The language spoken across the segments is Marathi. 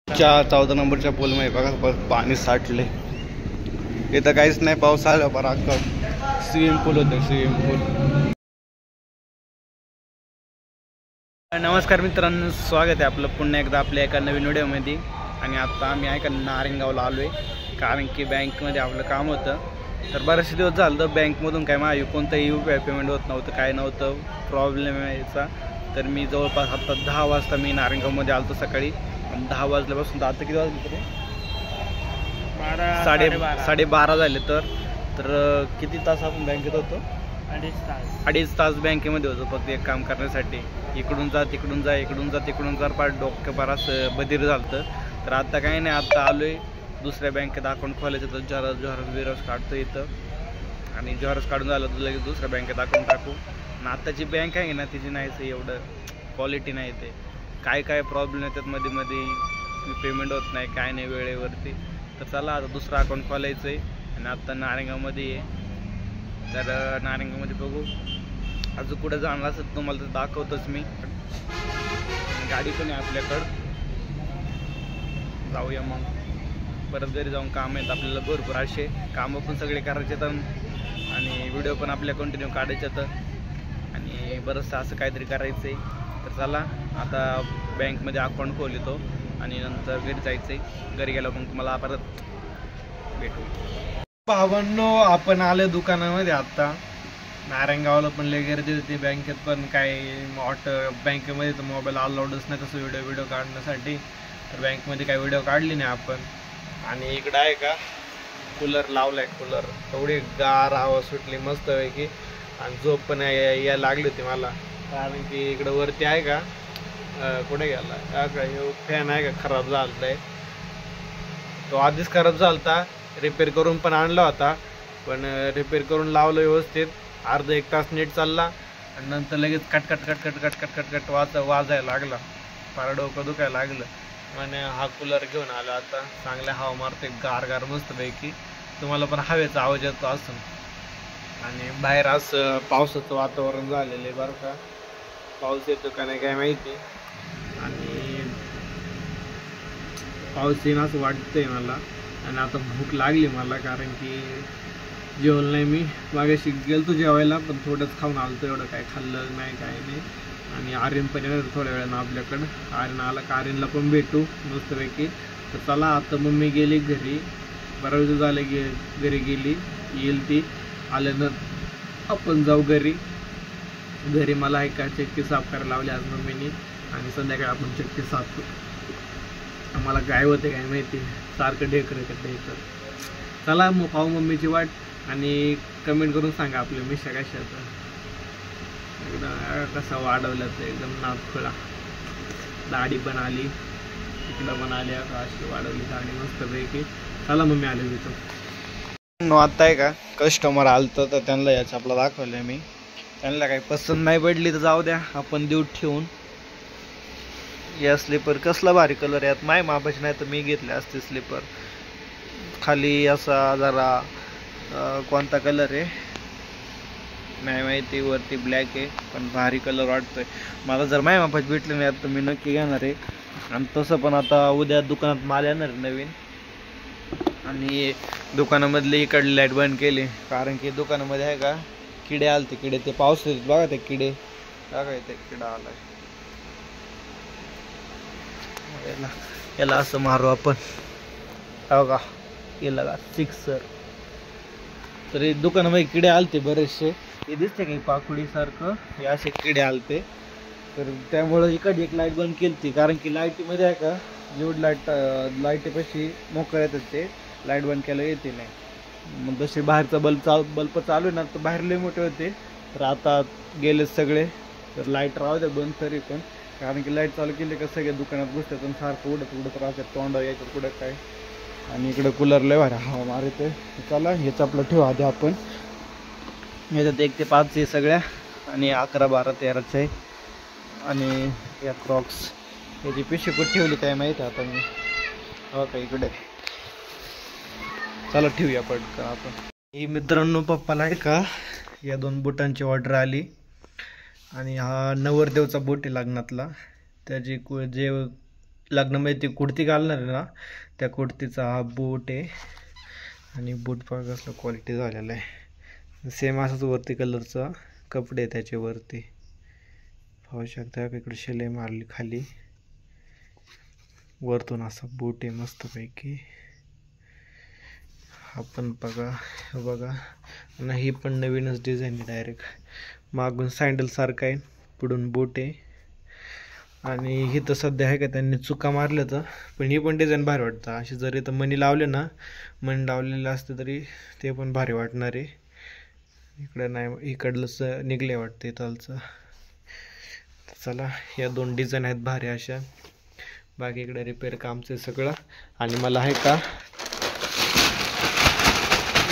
14 नंबरच्या पूलमध्ये बघा पाणी साठले. इथं काहीच नाही, पाऊस आला बरं अख्खा स्विमिंग पूल होतं, स्विमिंग पूल. नमस्कार मित्रांनो, स्वागत आहे आपलं पुन्हा एकदा आपल्या एका नवीन व्हिडिओमध्ये. आणि आता आम्ही आहे का नारायणगावला आलो आहे, कारण की बँकमध्ये आपलं काम होतं. तर बरेचसे दिवस झालं तर बँकमधून काय माझं कोणतंही UPI पेमेंट होत नव्हतं, काय नव्हतं, प्रॉब्लेम यायचा. तर मी जवळपास आता 10 वाजता मी नारायणगावमध्ये आलो सकाळी. 10 वाजल्यापासून तर आता किती वाजले तरी 12:30 झाले. तर किती तास आपण बँकेत होतो? 2.5 तास बँकेमध्ये होतो फक्त एक काम करण्यासाठी. इकडून जा तिकडून जा, इकडून जा तिकडून जा, पार डोकं बराच बधीर झालं. तर आता काही नाही, आता आलो आहे दुसऱ्या बँकेत अकाउंट खोलायचं. तर झेरॉक्स काढतो इथं, आणि झेरॉक्स काढून झालं तर लगेच दुसऱ्या बँकेत अकाउंट टाकू. आणि आत्ताची बँक आहे ना, तिची नाहीच एवढं क्वालिटी नाही. ते काय प्रॉब्लेम येतात मध्ये पेमेंट होत नाही, काय नाही वेळेवरती. तर चला आता दुसरं अकाउंट खोलायचं आहे. आणि आत्ता नारायणगावमध्ये आहे. तर नारायणगावमध्ये बघू, अजून कुठं जाणार असेल तुम्हाला तर दाखवतोच मी. गाडी पण आहे आपल्याकडं, जाऊया मग. परत घरी जाऊन काम आहेत आपल्याला भरपूर, असे कामं पण सगळे करायचे तर, आणि व्हिडिओ पण आपल्या कंटिन्यू काढायचे तर, आणि बरंचसं असं काहीतरी करायचं आहे. तर चला आता बँकमध्ये अकाउंट खोलतो आणि नंतर घरी जायचं आहे. घरी गेलो मग तुम्हाला परत भेटू. भावांनो, आपण आले दुकानामध्ये आत्ता. नारायणगावला पण लय गर्दी होती, बँकेत पण काय बँकेमध्ये तर मोबाईल अलाउडच नाही तसं व्हिडिओ काढण्यासाठी. तर बँकमध्ये काही व्हिडिओ काढली नाही आपण. आणि इकडं आहे का कूलर लावलाय, कूलर एवढी गार हवा सुटली मस्तपैकी. आणि झोप पण यायला लागली होती मला, कारण की इकडं वरती आहे का कुठे गेला फॅन आहे का खराब झाला आहे. तो आधीच खराब झाला, रिपेअर करून पण आणला होता. पण रिपेअर करून लावलं व्यवस्थित, अर्धा 1 तास नीट चालला, आणि नंतर लगेच कट वाजायला लागला. फार डोकं दुखायला लागलं. म्हणे हा कूलर घेऊन आला आता, चांगल्या हवा मारते गार मस्तपैकी. तुम्हाला पण हवेचा आवाज येतो असून. आणि बाहेर असं पावसाचं वातावरण झालेलं आहे बरं का, पाऊस येतो का नाही काय माहिती. आणि पाऊस येईन असं वाटतंय मला. आणि आता भूक लागली मला, कारण की जेवण नाही मी. मागाशी गेलतो जेवायला, पण थोडंच खाऊन आलतो, एवढं काय खाल्लं नाही काय नाही. आणि आर्यन पण येणार थोड्या वेळानं आपल्याकडं. आर्यन आला का आर्यनला पण भेटू मस्तपैकी. तर चला आता मम्मी गेली घरी, बराच दिवस झाले घरी गेली, येईल ती. आल्यानंतर आपण जाऊ घरी. मला आहे का चक्की साफ करायला लावली आज मम्मीनी, आणि संध्याकाळी आपण चक्की साफ करू. आम्हाला काय होते काय माहिती, सारखं ढेकर. चला मग पाहू मम्मीची वाट, आणि कमेंट करून सांगा आपल्या मिशा कशाचं. एकदम कसा वाढवला तर एकदम नागखुळा. दाढी पण आली, इकडं पण आली, अशी वाढवली दाढी मस्तपैकी. चला मम्मी आले तिथं. आता आहे का कस्टमर आलं तर त्यांना याचं आपलं दाखवलं मी. त्यांना काही पसंत नाही पडली तर जाऊ द्या, आपण देऊ ठेवून. या स्लीपर कसला भारी कलर यात, माय मापाची नाही तर मी घेतले असते स्लीपर. खाली असा जरा कोणता कलर आहे नाही माहिती, वरती ब्लॅक आहे, पण भारी कलर वाटतोय मला. जर माय मापाची भेटले नाही तर मी नक्की घेणार आहे. आणि तसं पण आता उद्या दुकानात माल येणार नवीन. आणि दुकानामधले इकडली लाईट बंद केली, कारण की दुकानामध्ये आहे का किडे आलते. किडे ते पाऊस बघा, ते किडे बघा, ते किडा आलाय. याला असं मारू आपण, बघा याला का सिक्सर. तर दुकानामध्ये किडे आलते बरेचसे, हे दिसते काही पाकुडी सारखं, हे असे किडे आलते. तर त्यामुळं इकडे एक लाईट बंद केली ती, कारण की लाईटीमध्ये आहे का जेवढी लाईटीपाशी मोकळ येतात ते लाईट बंद केलं येते नाही. मग जसे बाहेरचा बल्ब चालू आहे ना, तर बाहेर लय मोठे होते. तर आता गेले सगळे, तर लाईट राहू द्या बंद तरी पण, कारण की लाईट चालू केली का सगळे दुकानात बसतात आणि सारखं उडत राहतात, तोंड यायचं कुठं काय. आणि इकडं कूलर लय भारी हवा मारते. चला हेच आपलं ठेवू आधी आपण. याच्यात 1 ते 5 आहे सगळ्या, आणि 11, 12, 13 आहे. आणि या क्रॉक्स याची पिशवी कुठे ठेवली काय माहिती आता मी, हो का इकडे. चला ठेवूया पटकन आपण. ही मित्रांनो पप्पाला आहे का या 2 बुटांची ऑर्डर आली. आणि हा नवरदेवचा बूट आहे लग्नातला, त्याची जे लग्नामध्ये ती कुर्ती घालणार आहे ना, त्या कुर्तीचा हा बूट आहे. आणि बूट बघा कसलं क्वालिटी झालेलं आहे. सेम असंच वरती कलरचा कपडे त्याच्यावरती पाहू शकता. इकडे शिलाई मारली खाली, वरतून असा बूट आहे मस्तपैकी. आपण बघा आणि ही पण नवीनच डिझाईन आहे. डायरेक्ट मागून सँडल सारखं आहे, पुढून बूट आहे. आणि ही तर सध्या आहे का त्यांनी चुका मारल्या तर, पण ही पण डिझाईन भारी वाटतं. अशी जरी तर मणी लावले ना, मणी लावलेलं असतं तरी ते पण भारी वाटणार आहे. इकडं नाही, इकडलंच निघले वाटते तलचं. चला, या 2 डिझाईन आहेत भारी अशा. बाकी इकडे रिपेअर कामचं सगळं. आणि मला आहे का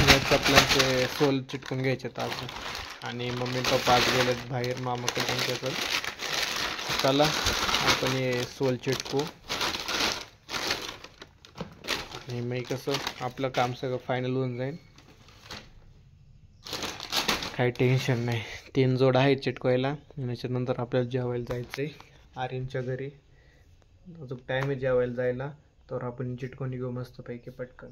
या चपलांचे सोल चिटकून घ्यायचे आज. आणि मम्मी पप्पा आज गेलेत बाहेर मामाकडे त्यांच्याकडं. चला आपण हे सोल चिटकू. आणि मग कसं आपलं काम सगळं फायनल होऊन जाईल. काही टेन्शन नाही. 3 जोड आहे चिटकवायला. त्याच्यानंतर आपल्याला जेवायला जायचं आहे आर्यनच्या घरी. अजून टाईम आहे जेवायला जायला, तर आपण चिटकून घेऊ मस्तपैकी पटकन.